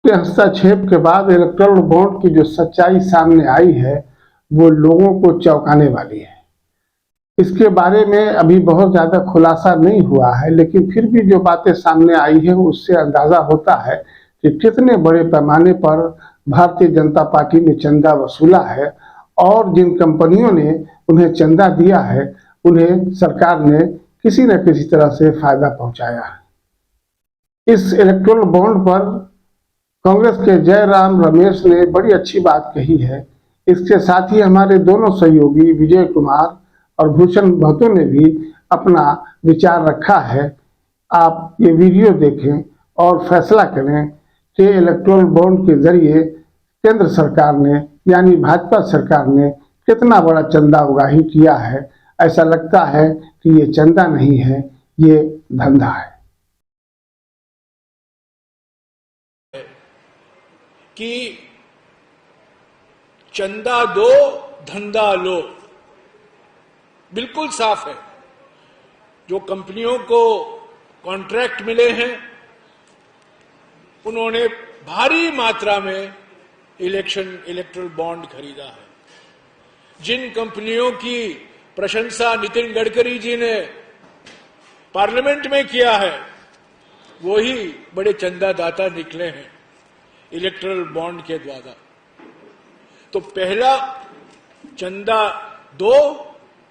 के हस्तक्षेप के बाद इलेक्टोरल बॉन्ड की जो सच्चाई सामने आई है वो लोगों को चौंकाने वाली है। इसके बारे में अभी बहुत ज़्यादा खुलासा नहीं हुआ है, लेकिन फिर भी जो बातें सामने आई है उससे अंदाज़ा होता है कि कितने बड़े पैमाने पर भारतीय जनता पार्टी ने चंदा वसूला है और जिन कंपनियों ने उन्हें चंदा दिया है उन्हें सरकार ने किसी न किसी तरह से फायदा पहुंचाया है। इस इलेक्टोरल बॉन्ड पर कांग्रेस के जयराम रमेश ने बड़ी अच्छी बात कही है। इसके साथ ही हमारे दोनों सहयोगी विजय कुमार और भूषण महतो ने भी अपना विचार रखा है। आप ये वीडियो देखें और फैसला करें कि इलेक्टोरल बॉन्ड के जरिए केंद्र सरकार ने यानी भाजपा सरकार ने कितना बड़ा चंदा उगाही किया है। ऐसा लगता है कि ये चंदा नहीं है, ये धंधा है। कि चंदा दो धंधा लो, बिल्कुल साफ है। जो कंपनियों को कॉन्ट्रैक्ट मिले हैं उन्होंने भारी मात्रा में इलेक्ट्रल बॉन्ड खरीदा है। जिन कंपनियों की प्रशंसा नितिन गडकरी जी ने पार्लियामेंट में किया है वही बड़े चंदादाता निकले हैं इलेक्ट्रल बॉन्ड के द्वारा। तो पहला चंदा दो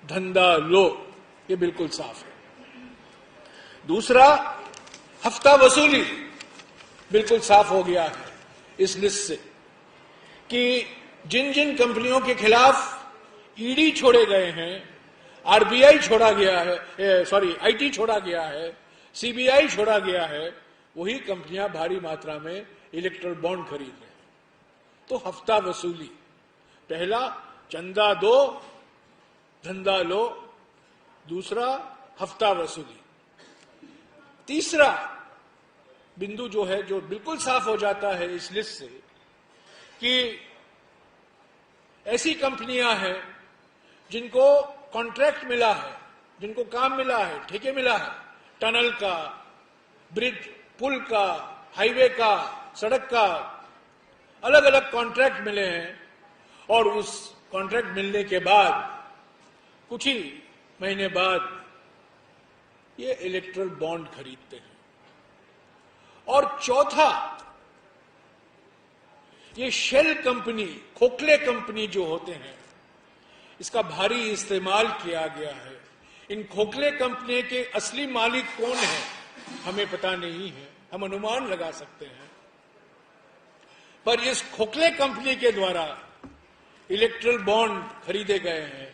धंधा लो, ये बिल्कुल साफ है। दूसरा हफ्ता वसूली बिल्कुल साफ हो गया है इस लिस्ट से कि जिन जिन कंपनियों के खिलाफ ईडी छोड़े गए हैं, आरबीआई छोड़ा गया है, आईटी छोड़ा गया है, सीबीआई छोड़ा गया है, वही कंपनियां भारी मात्रा में इलेक्ट्रल बॉन्ड खरीद रहे हैं। तो हफ्ता वसूली, पहला चंदा दो धंधा लो, दूसरा हफ्ता वसूली। तीसरा बिंदु जो है, जो बिल्कुल साफ हो जाता है इस लिस्ट से कि ऐसी कंपनियां हैं जिनको कॉन्ट्रैक्ट मिला है, जिनको काम मिला है, ठेके मिला है, टनल का, ब्रिज, पुल का, हाईवे का, सड़क का, अलग अलग कॉन्ट्रैक्ट मिले हैं और उस कॉन्ट्रैक्ट मिलने के बाद कुछ ही महीने बाद ये इलेक्ट्रल बॉन्ड खरीदते हैं। और चौथा, ये शेल कंपनी, खोखले कंपनी जो होते हैं, इसका भारी इस्तेमाल किया गया है। इन खोखले कंपनी के असली मालिक कौन है हमें पता नहीं है, हम अनुमान लगा सकते हैं, पर इस खोखले कंपनी के द्वारा इलेक्ट्रल बॉन्ड खरीदे गए हैं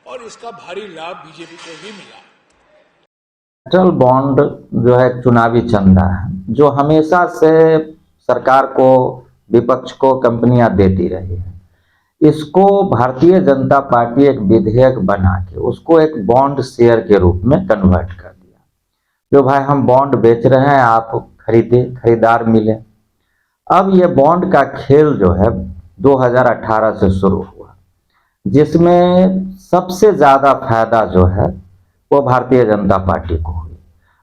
और इसका भारी लाभ बीजेपी को भी मिला। इलेक्ट्रल बॉन्ड जो है चुनावी चंदा है जो हमेशा से सरकार को, विपक्ष को कंपनियां देती रही है। इसको भारतीय जनता पार्टी एक विधेयक बना के उसको एक बॉन्ड शेयर के रूप में कन्वर्ट कर दिया। जो भाई हम बॉन्ड बेच रहे हैं, आप खरीदे, खरीदार मिले। अब ये बॉन्ड का खेल जो है 2018 से शुरू हुआ, जिसमें सबसे ज्यादा फायदा जो है वो भारतीय जनता पार्टी को हुई।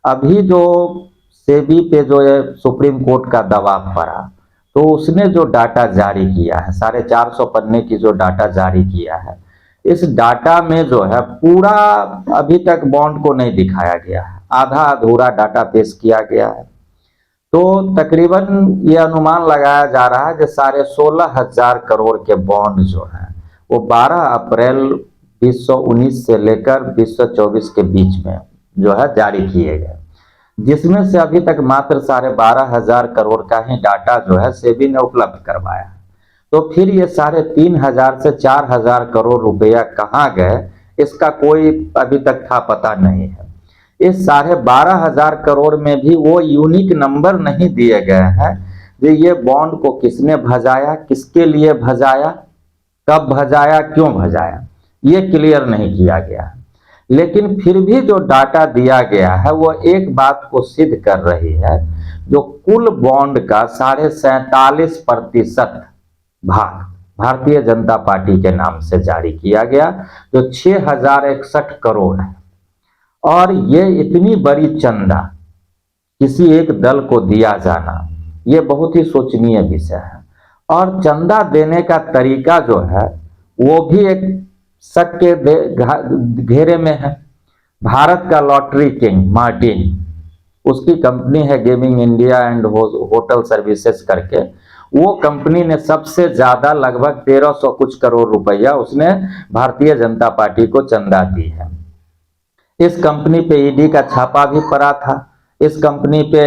अभी जो सेबी पे जो है सुप्रीम कोर्ट का दबाव पड़ा तो उसने जो डाटा जारी किया है, 450 पन्ने की जो डाटा जारी किया है, इस डाटा में जो है पूरा अभी तक बॉन्ड को नहीं दिखाया गया है, आधा अधूरा डाटा पेश किया गया है। तो तकरीबन ये अनुमान लगाया जा रहा है कि 16,500 करोड़ के बॉन्ड जो है वो 12 अप्रैल 2019 से लेकर 2024 के बीच में जो है जारी किए गए, जिसमें से अभी तक मात्र 12,500 करोड़ का ही डाटा जो है सेबी ने उपलब्ध करवाया है। तो फिर ये 3,500 से 4,000 करोड़ रुपया कहाँ गए, इसका कोई अभी तक था पता नहीं है। इस 12,500 करोड़ में भी वो यूनिक नंबर नहीं दिए गए हैं कि ये बॉन्ड को किसने भजाया, किसके लिए भजाया, कब भजाया, क्यों भजाया, ये क्लियर नहीं किया गया है। लेकिन फिर भी जो डाटा दिया गया है वो एक बात को सिद्ध कर रही है, जो कुल बॉन्ड का 47.5% भाग भारतीय जनता पार्टी के नाम से जारी किया गया, जो 6,061 करोड़ है। और ये इतनी बड़ी चंदा किसी एक दल को दिया जाना ये बहुत ही सोचनीय विषय है। और चंदा देने का तरीका जो है वो भी एक शक के घेरे में है। भारत का लॉटरी किंग मार्टिन, उसकी कंपनी है gaming India and hotel services करके, वो कंपनी ने सबसे ज्यादा लगभग 1300 कुछ करोड़ रुपया उसने भारतीय जनता पार्टी को चंदा दी है। इस कंपनी पे ईडी का छापा भी पड़ा था। इस कंपनी पे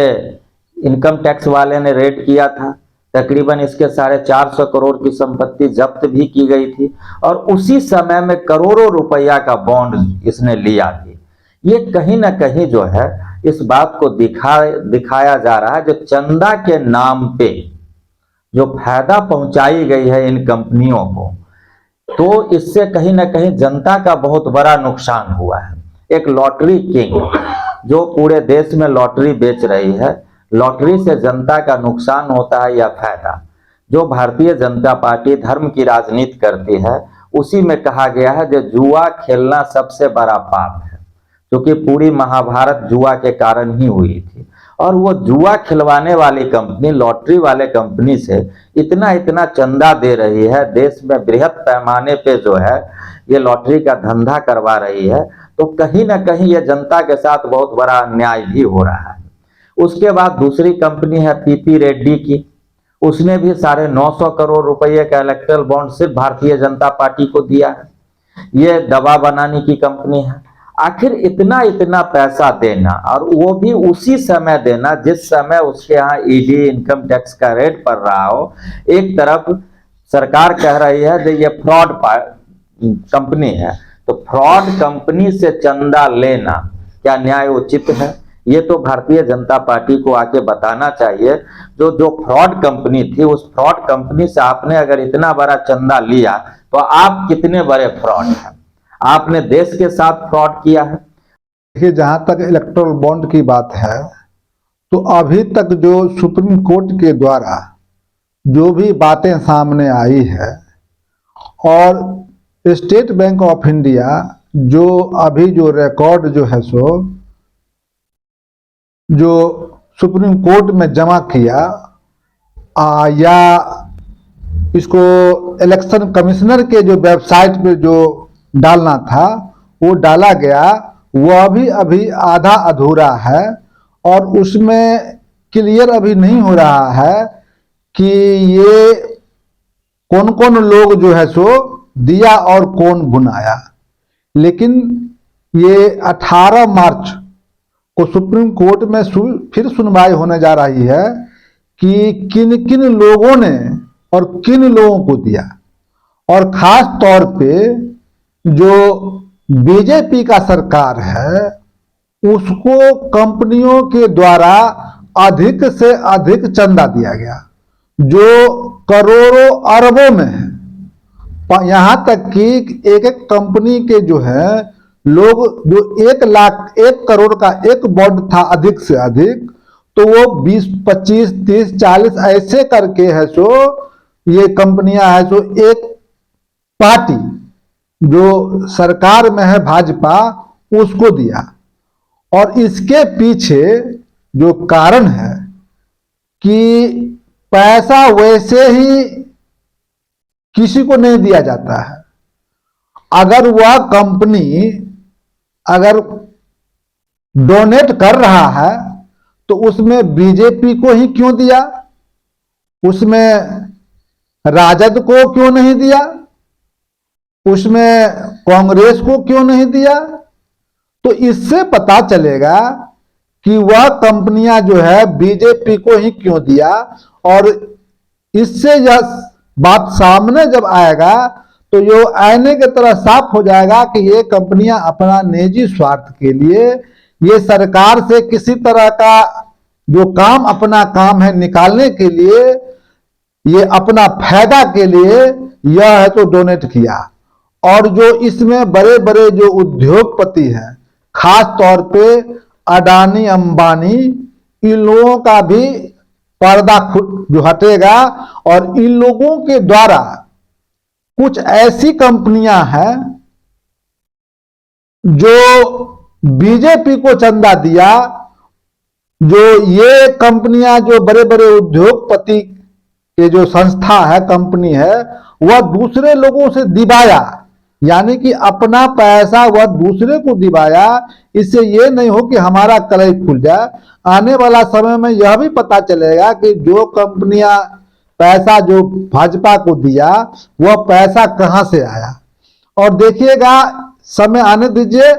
इनकम टैक्स वाले ने रेड किया था। तकरीबन इसके 450 करोड़ की संपत्ति जब्त भी की गई थी और उसी समय में करोड़ों रुपया का बॉन्ड इसने लिया थी। ये कहीं ना कहीं जो है इस बात को दिखाया जा रहा है, जो चंदा के नाम पे जो फायदा पहुंचाई गई है इन कंपनियों को, तो इससे कहीं ना कहीं जनता का बहुत बड़ा नुकसान हुआ है। एक लॉटरी किंग जो पूरे देश में लॉटरी बेच रही है, लॉटरी से जनता का नुकसान होता है या फायदा? जो भारतीय जनता पार्टी धर्म की राजनीति करती है उसी में कहा गया है जो जुआ खेलना सबसे बड़ा पाप है, क्योंकि पूरी महाभारत जुआ के कारण ही हुई थी। और वो जुआ खिलवाने वाली कंपनी, लॉटरी वाले कंपनी से इतना इतना चंदा दे रही है, देश में बृहद पैमाने पे जो है ये लॉटरी का धंधा करवा रही है, तो कहीं ना कहीं ये जनता के साथ बहुत बड़ा अन्याय भी हो रहा है। उसके बाद दूसरी कंपनी है पीपी रेड्डी की, उसने भी 950 करोड़ रुपए का इलेक्ट्रल बॉन्ड सिर्फ भारतीय जनता पार्टी को दिया है। ये दवा बनाने की कंपनी है। आखिर इतना इतना पैसा देना और वो भी उसी समय देना जिस समय उसके यहाँ ईडी इनकम टैक्स का रेड पड़ रहा हो। एक तरफ सरकार कह रही है कि ये फ्रॉड कंपनी है, तो फ्रॉड कंपनी से चंदा लेना क्या न्याय उचित है? ये तो भारतीय जनता पार्टी को आके बताना चाहिए। जो फ्रॉड कंपनी थी, उस फ्रॉड कंपनी से आपने अगर इतना बड़ा चंदा लिया तो आप कितने बड़े फ्रॉड हैं? आपने देश के साथ फ्रॉड किया है। देखिए, जहां तक इलेक्टोरल बॉन्ड की बात है, तो अभी तक जो सुप्रीम कोर्ट के द्वारा जो भी बातें सामने आई है और स्टेट बैंक ऑफ इंडिया जो अभी जो रिकॉर्ड जो है सो जो सुप्रीम कोर्ट में जमा किया या इसको इलेक्शन कमिश्नर के जो वेबसाइट पे जो डालना था वो डाला गया, वह भी अभी आधा अधूरा है और उसमें क्लियर अभी नहीं हो रहा है कि ये कौन कौन लोग जो है सो दिया और कौन बुनाया। लेकिन ये 18 मार्च को सुप्रीम कोर्ट में फिर सुनवाई होने जा रही है कि किन किन लोगों ने और किन लोगों को दिया, और खास तौर पे जो बीजेपी का सरकार है उसको कंपनियों के द्वारा अधिक से अधिक चंदा दिया गया जो करोड़ों अरबों में है। यहां तक कि एक एक कंपनी के जो है लोग जो 1 करोड़ का एक बॉन्ड था अधिक से अधिक, तो वो 20, 25, 30, 40 ऐसे करके है सो ये कंपनियां है सो एक पार्टी जो सरकार में है भाजपा उसको दिया। और इसके पीछे जो कारण है कि पैसा वैसे ही किसी को नहीं दिया जाता है। अगर वह कंपनी अगर डोनेट कर रहा है तो उसमें बीजेपी को ही क्यों दिया, उसमें राजद को क्यों नहीं दिया, उसमें कांग्रेस को क्यों नहीं दिया? तो इससे पता चलेगा कि वह कंपनियां जो है बीजेपी को ही क्यों दिया। और इससे यह बात सामने जब आएगा तो ये आईने की तरह साफ हो जाएगा कि ये कंपनियां अपना निजी स्वार्थ के लिए, ये सरकार से किसी तरह का जो काम अपना काम है निकालने के लिए, ये अपना फायदा के लिए यह है तो डोनेट किया। और जो इसमें बड़े बड़े जो उद्योगपति हैं, खास तौर पे अडानी अंबानी, इन लोगों का भी पर्दा जो हटेगा और इन लोगों के द्वारा कुछ ऐसी कंपनियां हैं जो बीजेपी को चंदा दिया जो ये कंपनियां, जो बड़े बड़े उद्योगपति के जो संस्था है, कंपनी है, वह दूसरे लोगों से दिवाया, यानी कि अपना पैसा वह दूसरे को दिवाया। इससे ये नहीं हो कि हमारा कलई खुल जाए। आने वाला समय में यह भी पता चलेगा कि जो कंपनियां पैसा जो भाजपा को दिया, वह पैसा कहां से आया। और देखिएगा, समय आने दीजिए,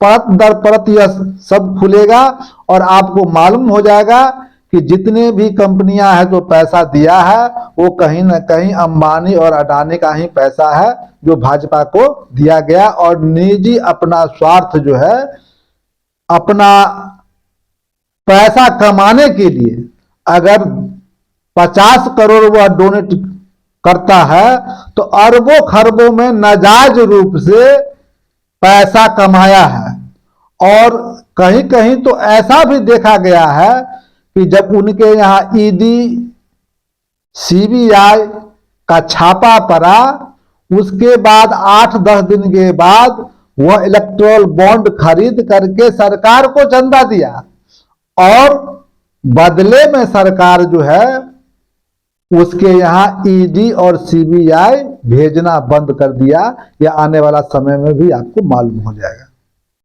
परत दर परत यह सब खुलेगा और आपको मालूम हो जाएगा कि जितने भी कंपनियां हैं जो पैसा दिया है, वो कहीं ना कहीं अंबानी और अडानी का ही पैसा है जो भाजपा को दिया गया। और निजी अपना स्वार्थ जो है, अपना पैसा कमाने के लिए अगर 50 करोड़ वह डोनेट करता है, तो अरबों खरबों में नाजायज रूप से पैसा कमाया है। और कहीं कहीं तो ऐसा भी देखा गया है कि जब उनके यहाँ ईडी सीबीआई का छापा पड़ा, उसके बाद 8-10 दिन के बाद वह इलेक्टोरल बॉन्ड खरीद करके सरकार को चंदा दिया और बदले में सरकार जो है उसके यहाँ ईडी और सीबीआई भेजना बंद कर दिया। यह आने वाला समय में भी आपको मालूम हो जाएगा।